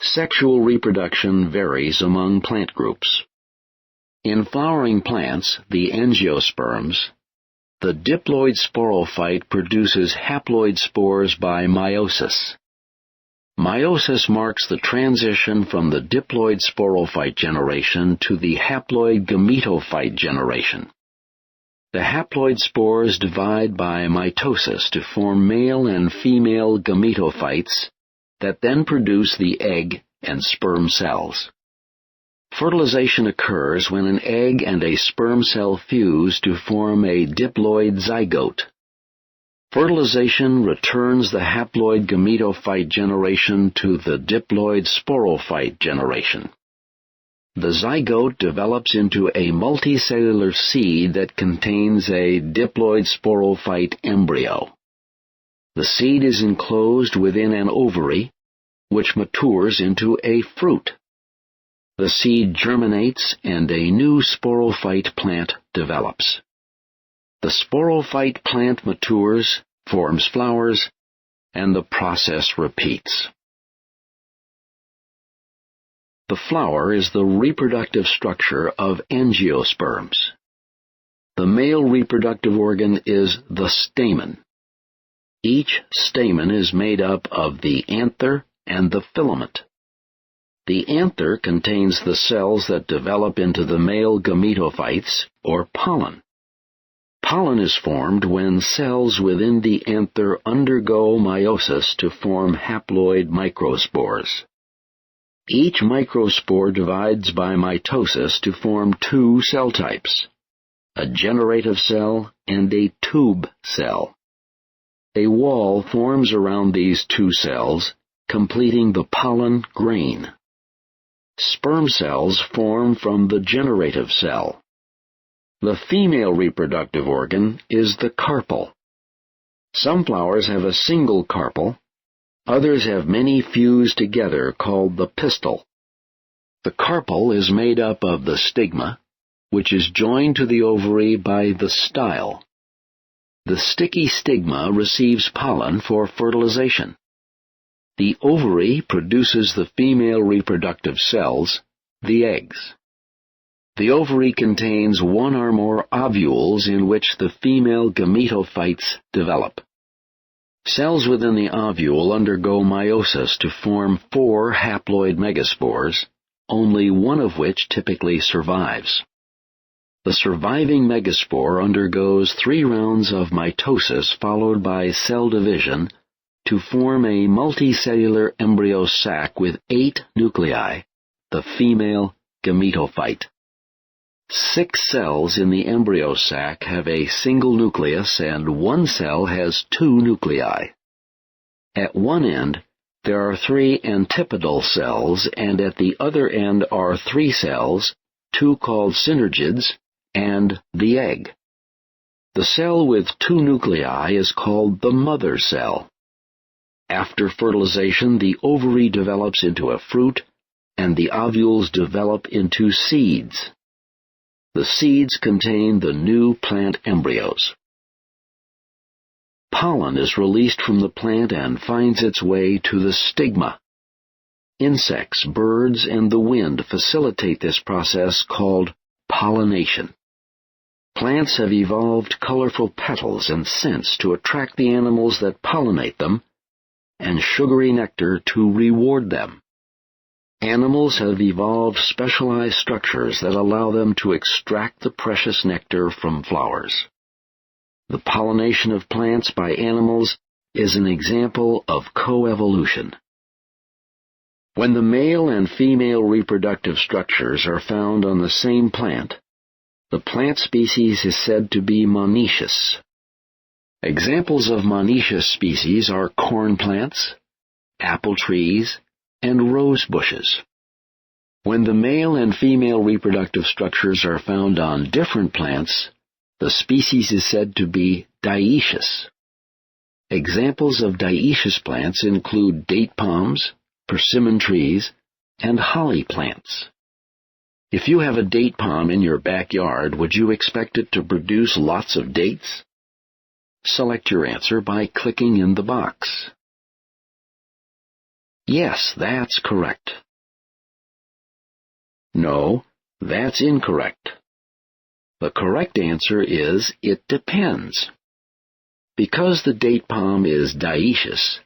Sexual reproduction varies among plant groups. In flowering plants, the angiosperms, the diploid sporophyte produces haploid spores by meiosis. Meiosis marks the transition from the diploid sporophyte generation to the haploid gametophyte generation. The haploid spores divide by mitosis to form male and female gametophytes that then produce the egg and sperm cells. Fertilization occurs when an egg and a sperm cell fuse to form a diploid zygote. Fertilization returns the haploid gametophyte generation to the diploid sporophyte generation. The zygote develops into a multicellular seed that contains a diploid sporophyte embryo. The seed is enclosed within an ovary, which matures into a fruit. The seed germinates and a new sporophyte plant develops. The sporophyte plant matures, forms flowers, and the process repeats. The flower is the reproductive structure of angiosperms. The male reproductive organ is the stamen. Each stamen is made up of the anther and the filament. The anther contains the cells that develop into the male gametophytes, or pollen. Pollen is formed when cells within the anther undergo meiosis to form haploid microspores. Each microspore divides by mitosis to form two cell types, a generative cell and a tube cell. A wall forms around these two cells, completing the pollen grain. Sperm cells form from the generative cell. The female reproductive organ is the carpel. Some flowers have a single carpel. Others have many fused together called the pistil. The carpel is made up of the stigma, which is joined to the ovary by the style. The sticky stigma receives pollen for fertilization. The ovary produces the female reproductive cells, the eggs. The ovary contains one or more ovules in which the female gametophytes develop. Cells within the ovule undergo meiosis to form 4 haploid megaspores, only one of which typically survives. The surviving megaspore undergoes 3 rounds of mitosis followed by cell division to form a multicellular embryo sac with 8 nuclei, the female gametophyte. 6 cells in the embryo sac have a single nucleus and 1 cell has 2 nuclei. At one end, there are 3 antipodal cells, and at the other end are 3 cells, 2 called synergids, and the egg. The cell with 2 nuclei is called the mother cell. After fertilization, the ovary develops into a fruit, and the ovules develop into seeds. The seeds contain the new plant embryos. Pollen is released from the plant and finds its way to the stigma. Insects, birds, and the wind facilitate this process called pollination. Plants have evolved colorful petals and scents to attract the animals that pollinate them, and sugary nectar to reward them. Animals have evolved specialized structures that allow them to extract the precious nectar from flowers. The pollination of plants by animals is an example of coevolution. When the male and female reproductive structures are found on the same plant, the plant species is said to be monoecious. Examples of monoecious species are corn plants, apple trees, and rose bushes. When the male and female reproductive structures are found on different plants, the species is said to be dioecious. Examples of dioecious plants include date palms, persimmon trees, and holly plants. If you have a date palm in your backyard, would you expect it to produce lots of dates? Select your answer by clicking in the box. Yes, that's correct. No, that's incorrect. The correct answer is it depends. Because the date palm is dioecious,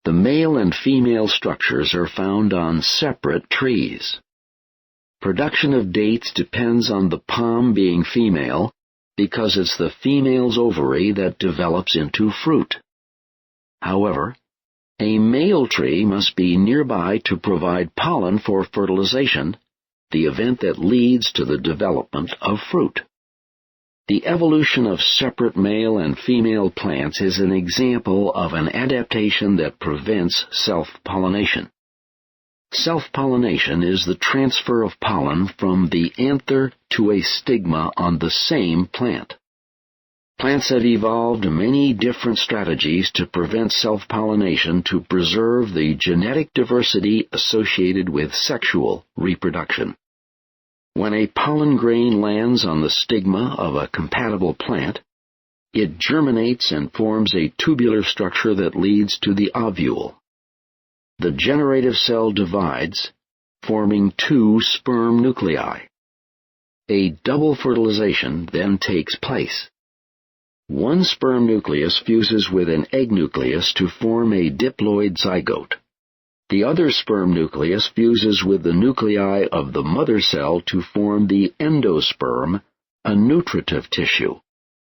the male and female structures are found on separate trees. Production of dates depends on the palm being female because it's the female's ovary that develops into fruit. However, a male tree must be nearby to provide pollen for fertilization, the event that leads to the development of fruit. The evolution of separate male and female plants is an example of an adaptation that prevents self-pollination. Self-pollination is the transfer of pollen from the anther to a stigma on the same plant. Plants have evolved many different strategies to prevent self-pollination to preserve the genetic diversity associated with sexual reproduction. When a pollen grain lands on the stigma of a compatible plant, it germinates and forms a tubular structure that leads to the ovule. The generative cell divides, forming 2 sperm nuclei. A double fertilization then takes place. One sperm nucleus fuses with an egg nucleus to form a diploid zygote. The other sperm nucleus fuses with the nuclei of the mother cell to form the endosperm, a nutritive tissue.